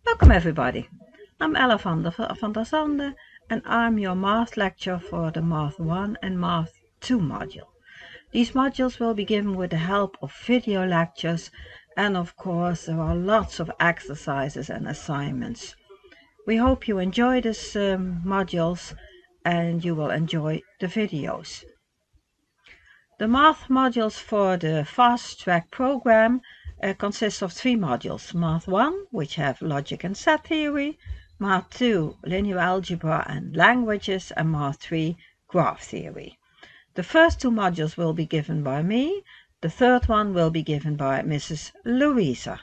Welcome everybody. I'm Ella van der Zande and I'm your math lecturer for the Math 1 and Math 2 module. These modules will be given with the help of video lectures, and of course there are lots of exercises and assignments. We hope you enjoy these modules and you will enjoy the videos. The math modules for the fast track program consists of 3 modules. Math 1, which have logic and set theory, Math 2, linear algebra and languages, and Math 3, graph theory. The first 2 modules will be given by me, the third one will be given by Mrs. Louisa.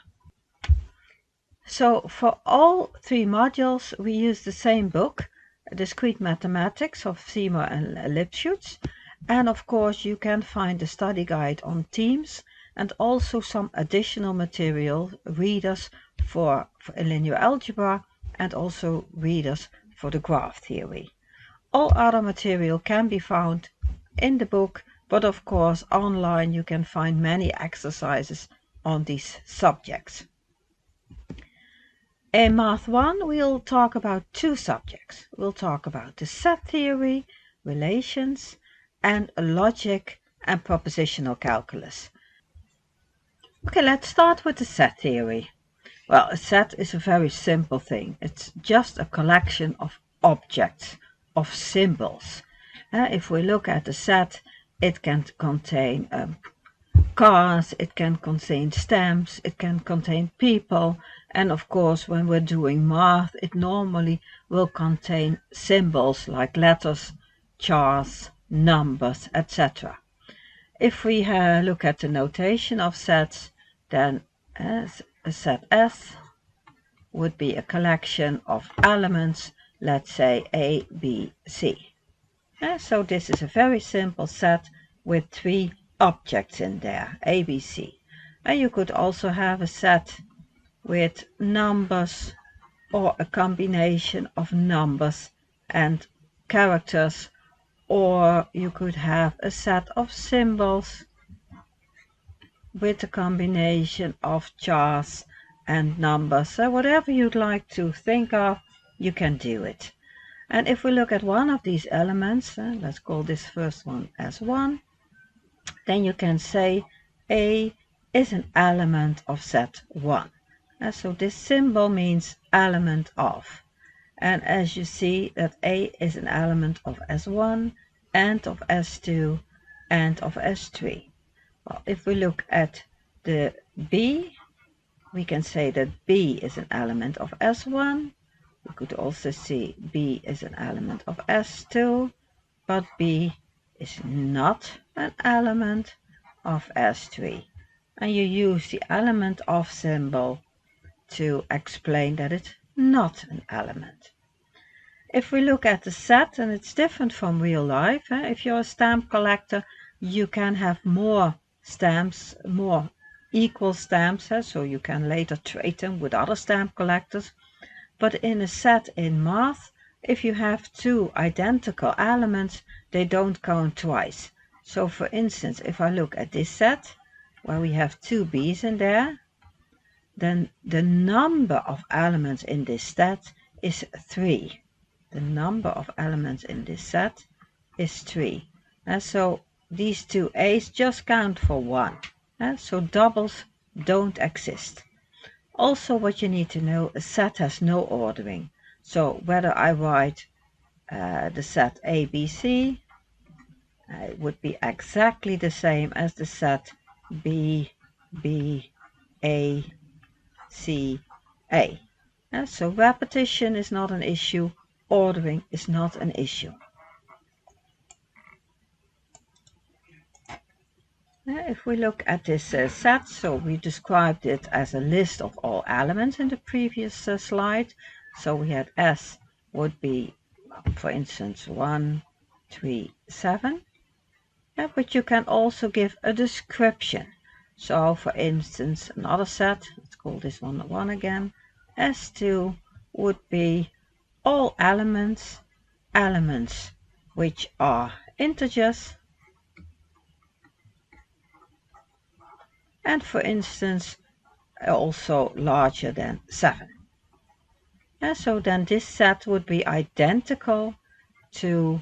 So for all 3 modules we use the same book, Discrete Mathematics of Seymour and Lipschutz. And of course you can find the study guide on Teams and also some additional material, readers for linear algebra and also readers for the graph theory. All other material can be found in the book, but of course online you can find many exercises on these subjects. In Math 1 we'll talk about 2 subjects. We'll talk about the set theory, relations, and logic and propositional calculus. Okay, let's start with the set theory. Well, a set is a very simple thing. It's just a collection of objects, of symbols. If we look at the set, it can contain cars, it can contain stamps, it can contain people, and of course when we're doing math, it normally will contain symbols like letters, charts, numbers, etc. If we look at the notation of sets, then a set S would be a collection of elements, let's say A, B, C. So this is a very simple set with 3 objects in there, A, B, C. And you could also have a set with numbers or a combination of numbers and characters, or you could have a set of symbols with a combination of charts and numbers. So whatever you'd like to think of, you can do it. And if we look at one of these elements, let's call this first one as 1, then you can say A is an element of set 1. So this symbol means element of. And as you see that A is an element of S1 and of S2 and of S3. Well, if we look at the B, we can say that B is an element of S1. We could also see B is an element of S2, but B is not an element of S3. And you use the element of symbol to explain that it's not an element. If we look at the set, and it's different from real life, if you're a stamp collector, you can have more stamps, more equal stamps, so you can later trade them with other stamp collectors. But in a set in math, if you have 2 identical elements, they don't count twice. So for instance, if I look at this set, where we have 2 B's in there, then the number of elements in this set is 3. The number of elements in this set is 3. And so these 2 A's just count for 1. So doubles don't exist. Also what you need to know, a set has no ordering. So whether I write the set A, B, C, it would be exactly the same as the set B, B, A, C, A. So repetition is not an issue, ordering is not an issue. If we look at this set, so we described it as a list of all elements in the previous slide. So we had S would be, for instance, 1, 3, 7. But you can also give a description. So for instance, another set, let's call this one 1 again, S2 would be all elements which are integers, and for instance also larger than 7. And so then this set would be identical to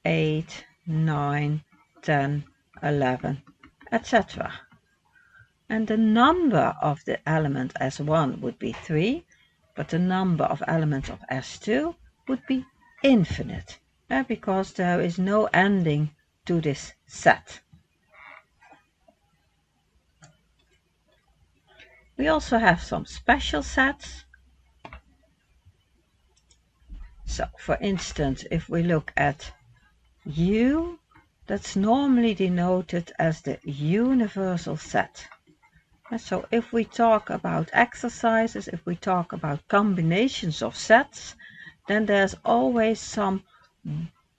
8, 9, 10, 11, etc. And the number of the element S1 would be 3, but the number of elements of S2 would be infinite, because there is no ending to this set. We also have some special sets. So, for instance, if we look at U, that's normally denoted as the universal set. And so if we talk about exercises, if we talk about combinations of sets, then there's always some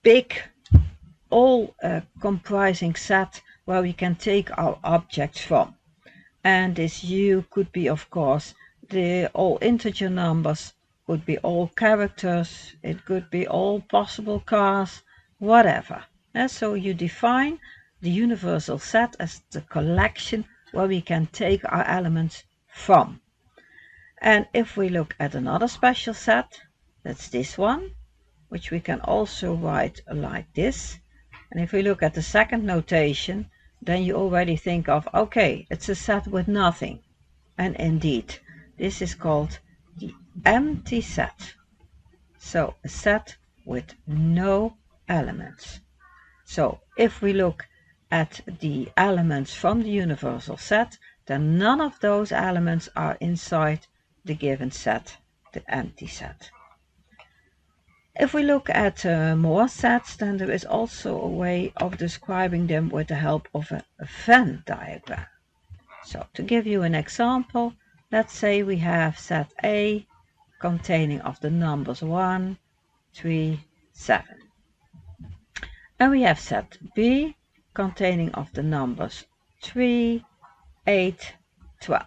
big, all-comprising set where we can take our objects from. And this U could be, of course, the all integer numbers, could be all characters, it could be all possible cars, whatever. And so you define the universal set as the collection where we can take our elements from. And if we look at another special set, that's this one, which we can also write like this. And if we look at the second notation, then you already think of, okay, it's a set with nothing. And indeed, this is called the empty set. So a set with no elements. So if we look at the elements from the universal set, then none of those elements are inside the given set, the empty set. If we look at more sets, then there is also a way of describing them with the help of a Venn diagram. So to give you an example, let's say we have set A containing of the numbers 1, 3, 7. And we have set B containing of the numbers 3, 8, 12.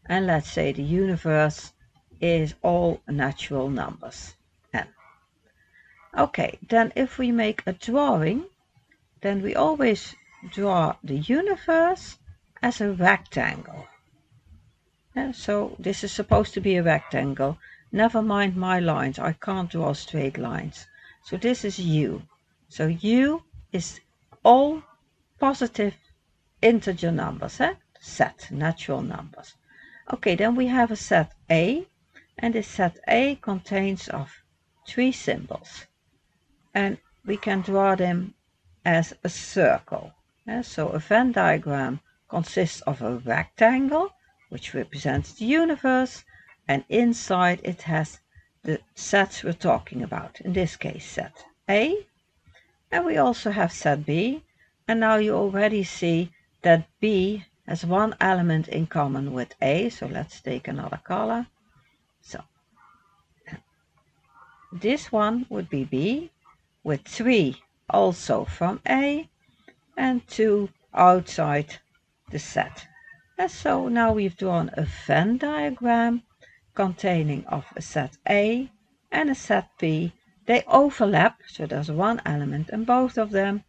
And let's say the universe is all natural numbers, n. Okay, then if we make a drawing, then we always draw the universe as a rectangle. And so this is supposed to be a rectangle. Never mind my lines, I can't draw straight lines. So this is U. So U is all positive integer numbers, set, natural numbers. Okay, then we have a set A, and this set A contains of 3 symbols. And we can draw them as a circle. So a Venn diagram consists of a rectangle, which represents the universe, and inside it has the sets we're talking about, in this case set A, and we also have set B, and now you already see that B has one element in common with A, so let's take another color. So this one would be B, with 3 also from A, and 2 outside the set. And so now we've drawn a Venn diagram containing of a set A and a set B. They overlap, so there's one element in both of them,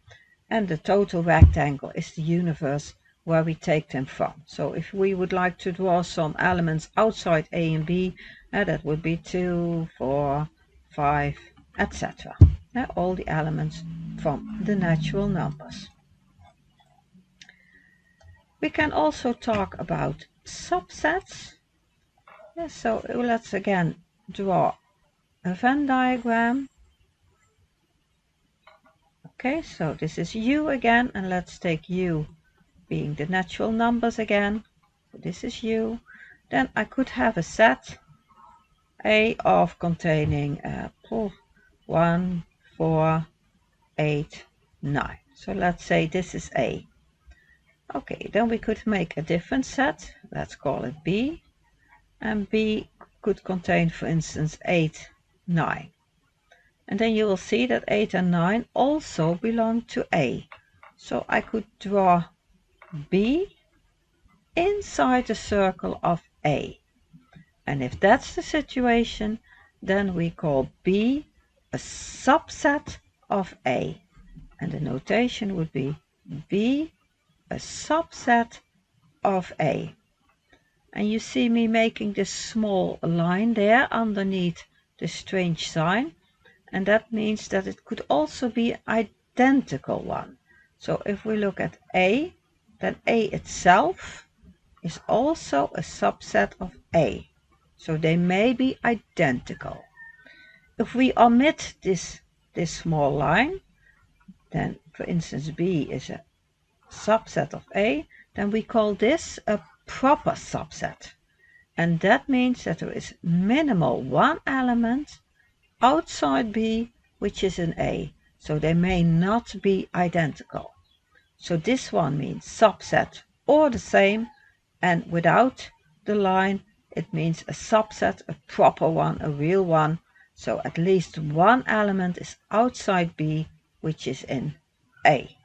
and the total rectangle is the universe where we take them from. So if we would like to draw some elements outside A and B, that would be 2, 4, 5, etc. All the elements from the natural numbers. We can also talk about subsets. So let's again draw a Venn diagram. Okay, so this is U again, and let's take U being the natural numbers again. So this is U. Then I could have a set A of containing 1, 4, 8, 9. So let's say this is A. Okay, then we could make a different set. Let's call it B. And B could contain, for instance, 8, 9. And then you will see that 8 and 9 also belong to A. So I could draw B inside the circle of A. And if that's the situation, then we call B a subset of A. And the notation would be B a subset of A. And you see me making this small line there underneath the strange sign. And that means that it could also be identical one. So if we look at A, then A itself is also a subset of A. So they may be identical. If we omit this small line, then for instance B is a subset of A, then we call this a proper subset. And that means that there is minimal one element outside B which is in A. So they may not be identical. So this one means subset or the same, and without the line it means a subset, a proper one, a real one. So at least one element is outside B which is in A.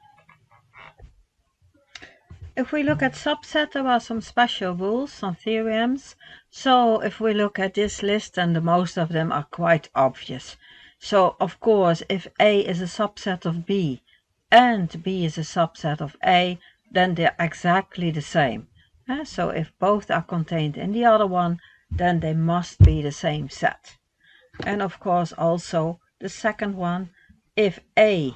If we look at subset, there are some special rules, some theorems. So if we look at this list, then most of them are quite obvious. So of course, if A is a subset of B and B is a subset of A, then they're exactly the same. So if both are contained in the other one, then they must be the same set. And of course also the second one, if A,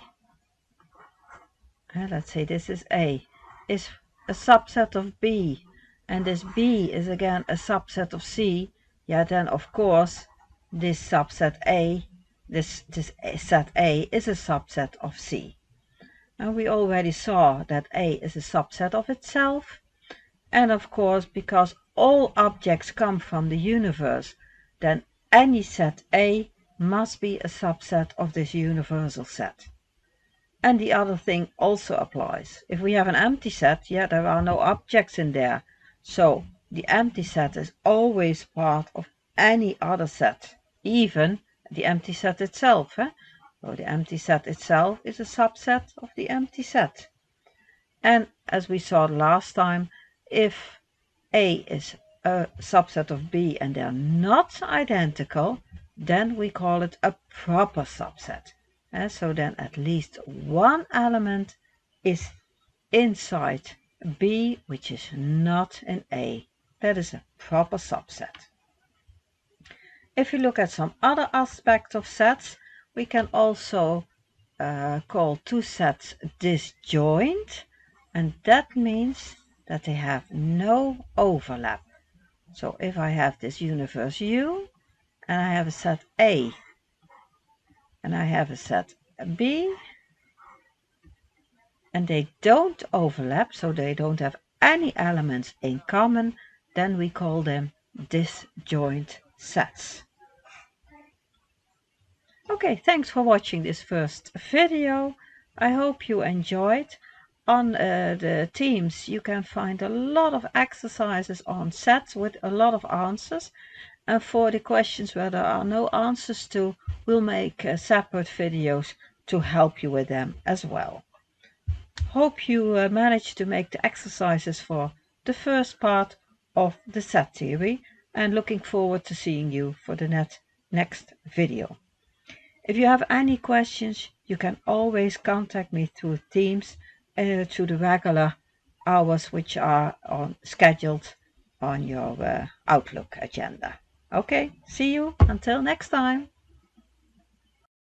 let's say this is A, is a subset of B, and this B is again a subset of C, yeah, then of course this subset A, this set A is a subset of C. And we already saw that A is a subset of itself, and of course because all objects come from the universe, then any set A must be a subset of this universal set. And the other thing also applies. If we have an empty set, yeah, there are no objects in there. So the empty set is always part of any other set, even the empty set itself. So the empty set itself is a subset of the empty set. And as we saw last time, if A is a subset of B and they're not identical, then we call it a proper subset. So then at least one element is inside B which is not in A. That is a proper subset. If you look at some other aspects of sets, we can also call two sets disjoint, and that means that they have no overlap. So if I have this universe U and I have a set A and I have a set B, and they don't overlap, so they don't have any elements in common, then we call them disjoint sets. Okay, thanks for watching this first video. I hope you enjoyed. On the Teams you can find a lot of exercises on sets with a lot of answers. And for the questions where there are no answers to, we'll make separate videos to help you with them as well. Hope you managed to make the exercises for the first part of the set theory, and looking forward to seeing you for the next video. If you have any questions, you can always contact me through Teams through the regular hours which are scheduled on your Outlook agenda. Okay, see you until next time.